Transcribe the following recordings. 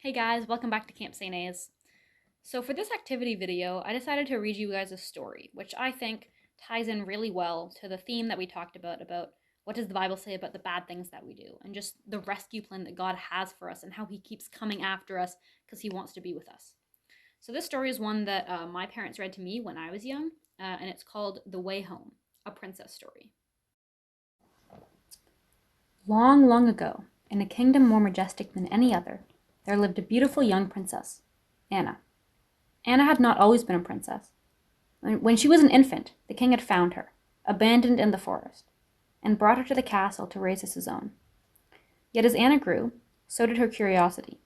Hey guys, welcome back to Camp St. A's. So for this activity video, I decided to read you guys a story, which I think ties in really well to the theme that we talked about what does the Bible say about the bad things that we do, and just the rescue plan that God has for us and how he keeps coming after us because he wants to be with us. So this story is one that my parents read to me when I was young, and it's called The Way Home, a princess story. Long, long ago, in a kingdom more majestic than any other, there lived a beautiful young princess, Anna. Anna had not always been a princess. When she was an infant, the king had found her, abandoned in the forest, and brought her to the castle to raise as his own. Yet as Anna grew, so did her curiosity.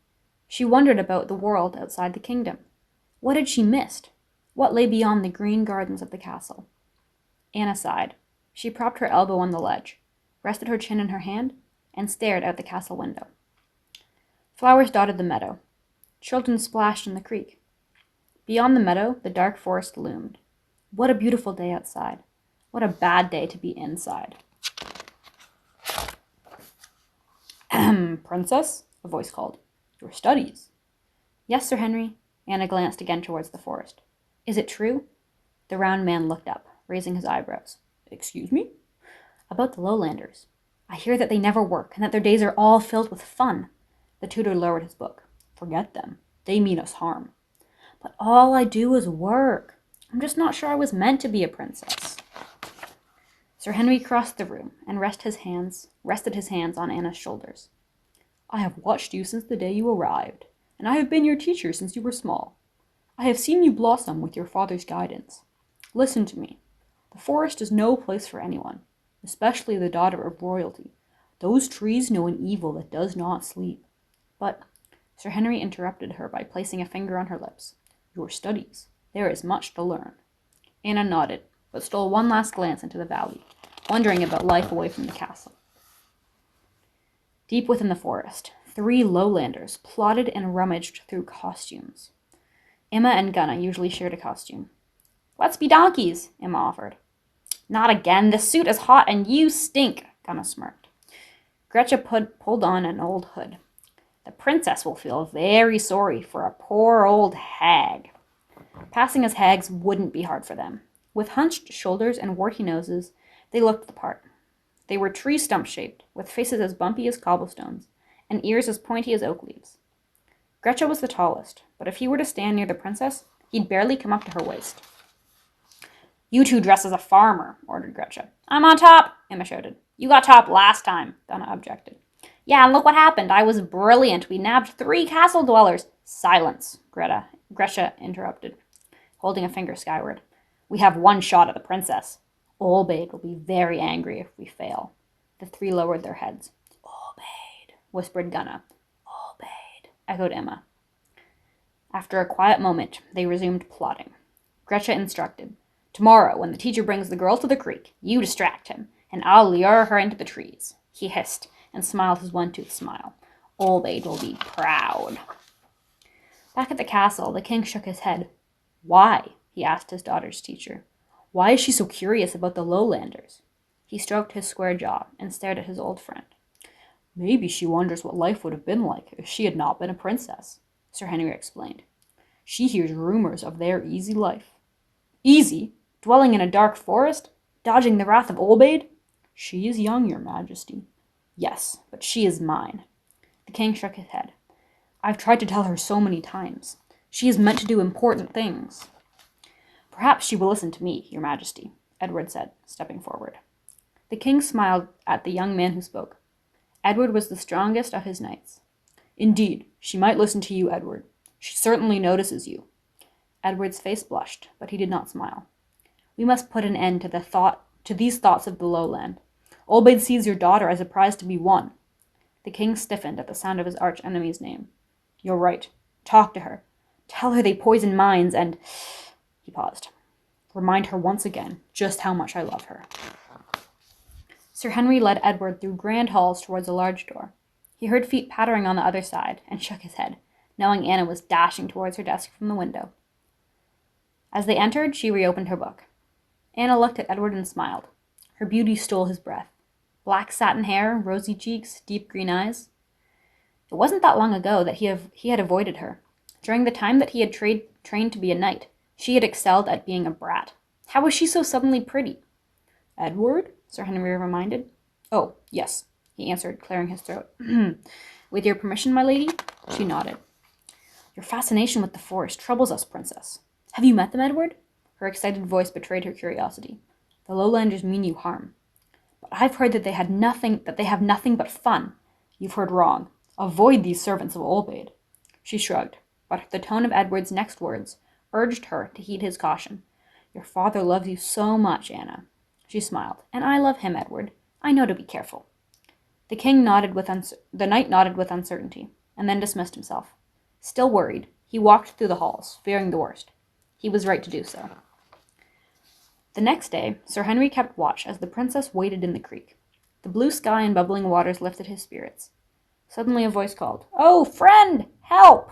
She wondered about the world outside the kingdom. What had she missed? What lay beyond the green gardens of the castle? Anna sighed. She propped her elbow on the ledge, rested her chin in her hand, and stared out the castle window. Flowers dotted the meadow. Children splashed in the creek. Beyond the meadow, the dark forest loomed. What a beautiful day outside. What a bad day to be inside. Ahem, princess, a voice called. Your studies. Yes, Sir Henry. Anna glanced again towards the forest. Is it true? The round man looked up, raising his eyebrows. Excuse me? About the lowlanders. I hear that they never work, and that their days are all filled with fun. The tutor lowered his book. Forget them. They mean us harm. But all I do is work. I'm just not sure I was meant to be a princess. Sir Henry crossed the room and rested his hands on Anna's shoulders. I have watched you since the day you arrived, and I have been your teacher since you were small. I have seen you blossom with your father's guidance. Listen to me. The forest is no place for anyone, especially the daughter of royalty. Those trees know an evil that does not sleep. But Sir Henry interrupted her by placing a finger on her lips. Your studies. There is much to learn. Anna nodded, but stole one last glance into the valley, wondering about life away from the castle. Deep within the forest, 3 lowlanders plotted and rummaged through costumes. Emma and Gunna usually shared a costume. Let's be donkeys, Emma offered. Not again. This suit is hot and you stink, Gunna smirked. Gretchen pulled on an old hood. The princess will feel very sorry for a poor old hag. Passing as hags wouldn't be hard for them. With hunched shoulders and warty noses, they looked the part. They were tree stump-shaped, with faces as bumpy as cobblestones, and ears as pointy as oak leaves. Gretchen was the tallest, but if he were to stand near the princess, he'd barely come up to her waist. You 2 dress as a farmer, ordered Gretchen. I'm on top, Emma shouted. You got top last time, Donna objected. Yeah, and look what happened. I was brilliant. We nabbed 3 castle dwellers. Silence, Gretchen interrupted, holding a finger skyward. We have 1 shot at the princess. Olbaid will be very angry if we fail. The 3 lowered their heads. Olbaid, whispered Gunna. Olbaid, echoed Emma. After a quiet moment, they resumed plotting. Gretchen instructed. Tomorrow, when the teacher brings the girl to the creek, you distract him, and I'll lure her into the trees. He hissed, and smiled his one-toothed smile. Olbaid will be proud. Back at the castle, the king shook his head. Why? He asked his daughter's teacher. Why is she so curious about the lowlanders? He stroked his square jaw and stared at his old friend. Maybe she wonders what life would have been like if she had not been a princess, Sir Henry explained. She hears rumors of their easy life. Easy? Dwelling in a dark forest? Dodging the wrath of Olbaid? She is young, your majesty. Yes, but she is mine. The king shook his head. I've tried to tell her so many times. She is meant to do important things. Perhaps she will listen to me, your majesty, Edward said, stepping forward. The king smiled at the young man who spoke. Edward was the strongest of his knights. Indeed, she might listen to you, Edward. She certainly notices you. Edward's face blushed, but he did not smile. We must put an end to these thoughts of the lowland. Olbaid sees your daughter as a prize to be won. The king stiffened at the sound of his arch-enemy's name. You're right. Talk to her. Tell her they poison minds and... He paused. Remind her once again just how much I love her. Sir Henry led Edward through grand halls towards a large door. He heard feet pattering on the other side and shook his head, knowing Anna was dashing towards her desk from the window. As they entered, she reopened her book. Anna looked at Edward and smiled. Her beauty stole his breath. Black satin hair, rosy cheeks, deep green eyes. It wasn't that long ago that he had avoided her. During the time that he had trained to be a knight, she had excelled at being a brat. How was she so suddenly pretty? Edward? Sir Henry reminded. Oh, yes, he answered, clearing his throat. With your permission, my lady? She nodded. Your fascination with the forest troubles us, princess. Have you met them, Edward? Her excited voice betrayed her curiosity. The Lowlanders mean you harm. But I've heard that they have nothing but fun. You've heard wrong. Avoid these servants of Olbade. She shrugged, but the tone of Edward's next words urged her to heed his caution. Your father loves you so much, Anna. She smiled. And I love him, Edward. I know to be careful. The knight nodded with uncertainty, and then dismissed himself. Still worried, he walked through the halls, fearing the worst. He was right to do so. The next day, Sir Henry kept watch as the princess waded in the creek. The blue sky and bubbling waters lifted his spirits. Suddenly a voice called, "Oh, friend! Help!"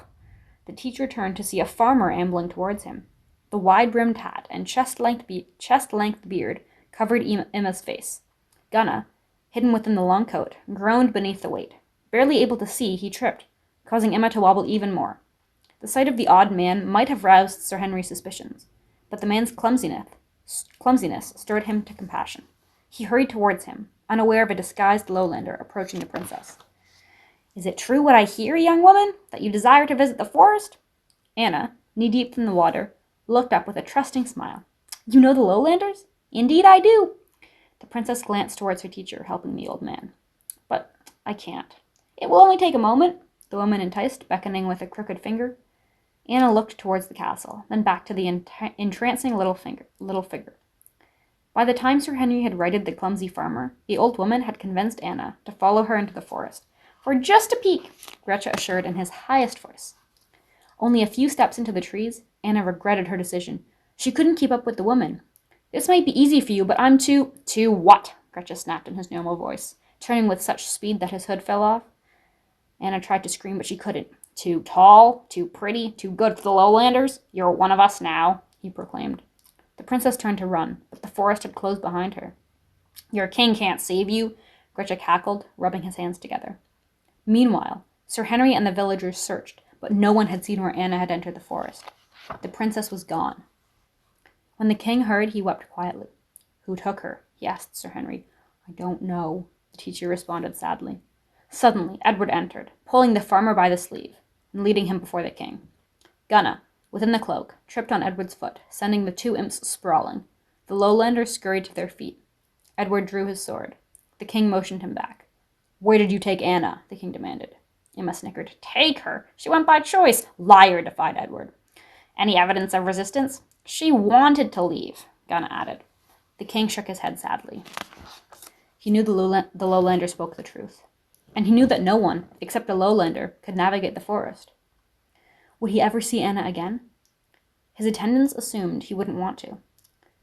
The teacher turned to see a farmer ambling towards him. The wide-brimmed hat and chest-length beard covered Emma's face. Gunna, hidden within the long coat, groaned beneath the weight. Barely able to see, he tripped, causing Emma to wobble even more. The sight of the odd man might have roused Sir Henry's suspicions, but the man's clumsiness stirred him to compassion. He hurried towards him, unaware of a disguised Lowlander approaching the princess. "Is it true what I hear, young woman, that you desire to visit the forest?" Anna, knee-deep in the water, looked up with a trusting smile. "You know the Lowlanders?" "Indeed I do." The princess glanced towards her teacher, helping the old man. "But I can't." "It will only take a moment," the woman enticed, beckoning with a crooked finger. Anna looked towards the castle, then back to the entrancing little figure. By the time Sir Henry had righted the clumsy farmer, the old woman had convinced Anna to follow her into the forest. "For just a peek," Gretchen assured in his highest voice. Only a few steps into the trees, Anna regretted her decision. She couldn't keep up with the woman. "This might be easy for you, but I'm too—" "Too what?" Gretchen snapped in his normal voice, turning with such speed that his hood fell off. Anna tried to scream, but she couldn't. "Too tall, too pretty, too good for the Lowlanders? You're one of us now," he proclaimed. The princess turned to run, but the forest had closed behind her. "Your king can't save you," Gretchen cackled, rubbing his hands together. Meanwhile, Sir Henry and the villagers searched, but no one had seen where Anna had entered the forest. The princess was gone. When the king heard, he wept quietly. "Who took her?" he asked Sir Henry. "I don't know," the teacher responded sadly. Suddenly, Edward entered, pulling the farmer by the sleeve and leading him before the king. Gunna, within the cloak, tripped on Edward's foot, sending the two imps sprawling. The Lowlanders scurried to their feet. Edward drew his sword. The king motioned him back. "Where did you take Anna?" the king demanded. Emma snickered. "Take her? She went by choice." "Liar," defied Edward. "Any evidence of resistance?" "She wanted to leave," Gunna added. The king shook his head sadly. He knew the Lowlander spoke the truth. And he knew that no one, except a Lowlander, could navigate the forest. Would he ever see Anna again? His attendants assumed he wouldn't want to.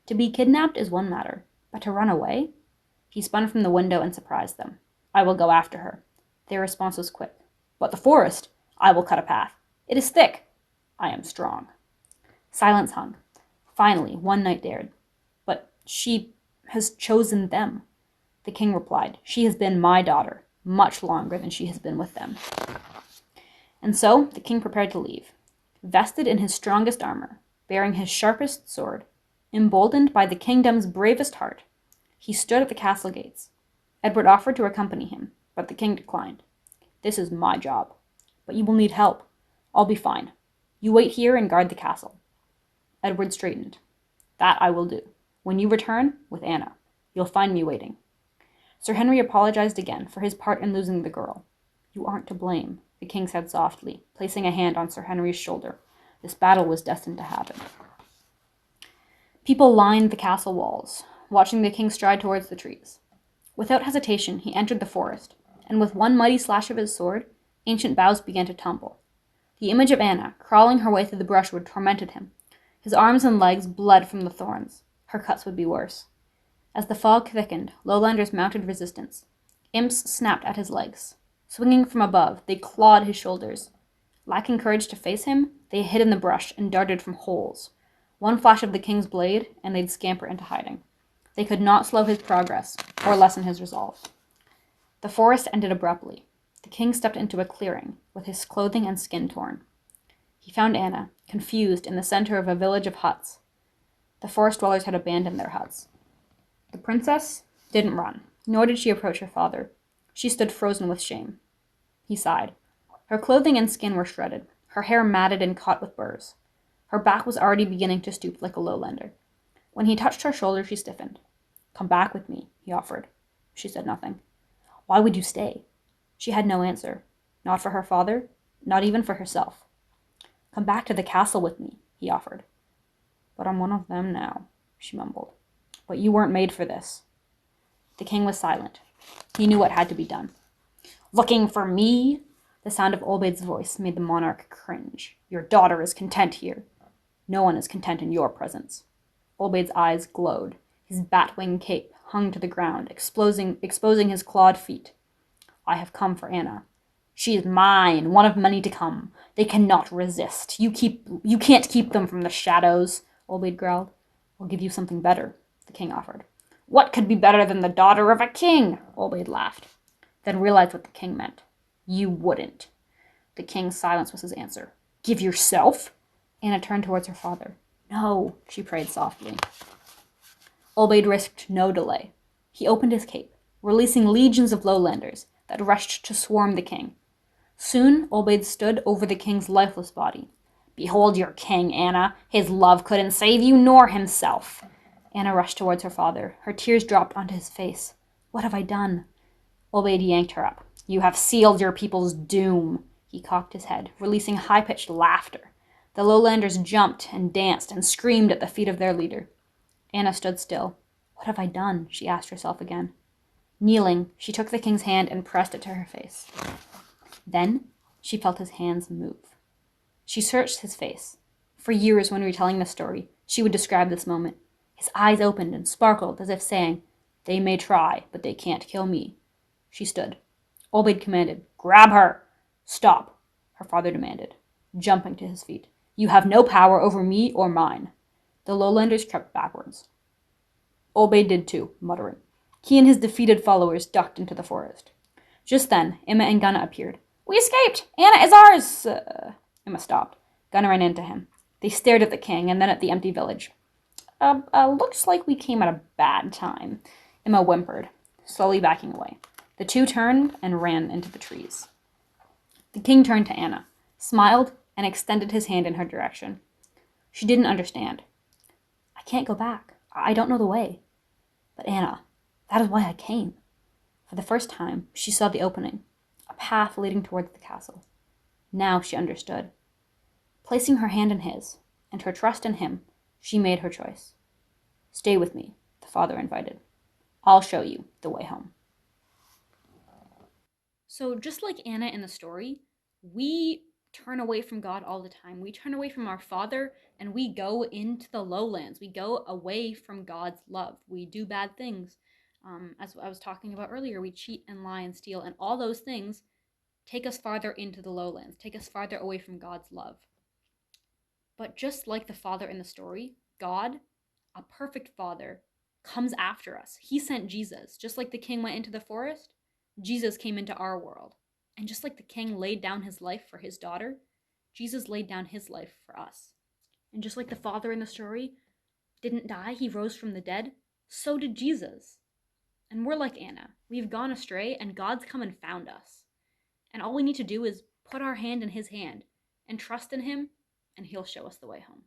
To be kidnapped is one matter, but to run away? He spun from the window and surprised them. "I will go after her." Their response was quick. "But the forest? I will cut a path. It is thick. I am strong." Silence hung. Finally, one knight dared. "But she has chosen them." The king replied, "She has been my daughter much longer than she has been with them." And so the king prepared to leave. Vested in his strongest armor, bearing his sharpest sword, emboldened by the kingdom's bravest heart, he stood at the castle gates. Edward offered to accompany him, but the king declined. "This is my job. But you will need help. I'll be fine. You wait here and guard the castle." Edward straightened. "That I will do. When you return, with Anna, you'll find me waiting." Sir Henry apologized again for his part in losing the girl. "You aren't to blame," the king said softly, placing a hand on Sir Henry's shoulder. "This battle was destined to happen." People lined the castle walls, watching the king stride towards the trees. Without hesitation, he entered the forest, and with one mighty slash of his sword, ancient boughs began to tumble. The image of Anna, crawling her way through the brushwood, tormented him. His arms and legs bled from the thorns. Her cuts would be worse. As the fog thickened, Lowlanders mounted resistance. Imps snapped at his legs. Swinging from above, they clawed his shoulders. Lacking courage to face him, they hid in the brush and darted from holes. One flash of the king's blade, and they'd scamper into hiding. They could not slow his progress or lessen his resolve. The forest ended abruptly. The king stepped into a clearing, with his clothing and skin torn. He found Anna, confused, in the center of a village of huts. The forest dwellers had abandoned their huts. The princess didn't run, nor did she approach her father. She stood frozen with shame. He sighed. Her clothing and skin were shredded, her hair matted and caught with burrs. Her back was already beginning to stoop like a lowlander. When he touched her shoulder, she stiffened. "Come back with me," he offered. She said nothing. "Why would you stay?" She had no answer. Not for her father, not even for herself. "Come back to the castle with me," he offered. "But I'm one of them now," she mumbled. "But you weren't made for this." The king was silent. He knew what had to be done. "Looking for me?" The sound of Olbaid's voice made the monarch cringe. "Your daughter is content here. No one is content in your presence." Olbaid's eyes glowed. His bat-wing cape hung to the ground, exposing his clawed feet. "I have come for Anna. She is mine, one of many to come. They cannot resist. You can't keep them from the shadows," Olbaid growled. "I'll give you something better," the king offered. "What could be better than the daughter of a king?" Olbaid laughed, then realized what the king meant. "You wouldn't." The king's silence was his answer. "Give yourself?" Anna turned towards her father. "No," she prayed softly. Olbaid risked no delay. He opened his cape, releasing legions of lowlanders that rushed to swarm the king. Soon, Olbaid stood over the king's lifeless body. "Behold your king, Anna. His love couldn't save you, nor himself." Anna rushed towards her father. Her tears dropped onto his face. "What have I done?" Olbaid yanked her up. "You have sealed your people's doom." He cocked his head, releasing high-pitched laughter. The lowlanders jumped and danced and screamed at the feet of their leader. Anna stood still. "What have I done?" she asked herself again. Kneeling, she took the king's hand and pressed it to her face. Then she felt his hands move. She searched his face. For years, when retelling the story, she would describe this moment. His eyes opened and sparkled, as if saying, "They may try, but they can't kill me." She stood. Olbaid commanded, "Grab her!" "Stop," her father demanded, jumping to his feet. "You have no power over me or mine." The lowlanders crept backwards. Olbaid did too, muttering. He and his defeated followers ducked into the forest. Just then, Emma and Gunna appeared. "We escaped! Anna is ours!" Emma stopped. Gunna ran into him. They stared at the king and then at the empty village. Looks like we came at a bad time," Emma whimpered, slowly backing away. The two turned and ran into the trees. The king turned to Anna, smiled, and extended his hand in her direction. She didn't understand. "I can't go back. I don't know the way." "But Anna, that is why I came." For the first time, she saw the opening, a path leading towards the castle. Now she understood. Placing her hand in his, and her trust in him, she made her choice. "Stay with me," the father invited. "I'll show you the way home." So just like Anna in the story, we turn away from God all the time. We turn away from our Father and we go into the lowlands. We go away from God's love. We do bad things. As I was talking about earlier, we cheat and lie and steal, and all those things take us farther into the lowlands, take us farther away from God's love. But just like the father in the story, God, a perfect father, comes after us. He sent Jesus. Just like the king went into the forest, Jesus came into our world. And just like the king laid down his life for his daughter, Jesus laid down his life for us. And just like the father in the story didn't die, he rose from the dead, so did Jesus. And we're like Anna. We've gone astray, and God's come and found us. And all we need to do is put our hand in his hand and trust in him, and he'll show us the way home.